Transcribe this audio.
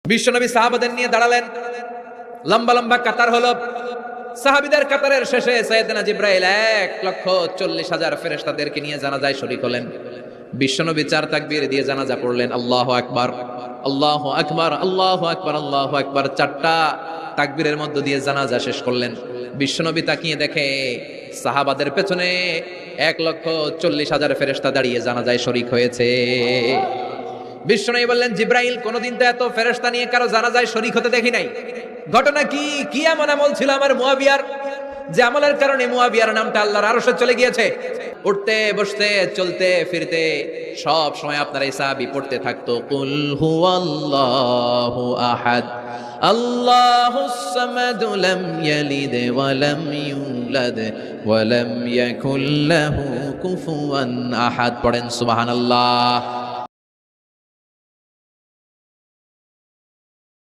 বিশ্বনবী সাহাবাদের নিয়ে দাঁড়ালেন, লম্বা লম্বা কাতার হলো। সাহাবীদের কাতারের শেষে সাইয়েদনা জিবরাইল 1,40,000 ফেরেশতাদেরকে নিয়ে জানাজায় শরীক হলেন। বিশ্বনবী 4 তাকবীর দিয়ে জানাজা পড়লেন, আল্লাহু আকবার, আল্লাহু আকবার, আল্লাহু আকবার, আল্লাহু আকবার। 4টা তাকবীরের মধ্য দিয়ে জানাজা শেষ করলেন। বিশ্বনবী তাকিয়ে দেখে সাহাবাদের পেছনে 1,40,000 ফেরেশতা দাঁড়িয়ে জানাজায় শরীক হয়েছে। বিশ্বনবী বললেন, জিবরাইল, কোনদিন তো এত ফেরেশতা নিয়ে কারো জানাজায় শরীক হতে দেখি নাই। ঘটনা কি? কি এমন আমল ছিল আমার মুয়াবিয়ার, যে আমলের কারণে মুয়াবিয়ার নামটা আল্লাহর আরশে চলে গিয়েছে? উঠতে বসতে চলতে ফিরতে সব সময় আপনার এই সাহাবী পড়তে থাকতো, কুল হুয়াল্লাহু আহাদ, আল্লাহুস সামাদ, লাম ইয়ালিদ ওয়া লাম ইউলাদ ওয়া লাম ইয়াকুল লাহু কুফুয়ান আহাদ। পড়েন সুবহানাল্লাহ।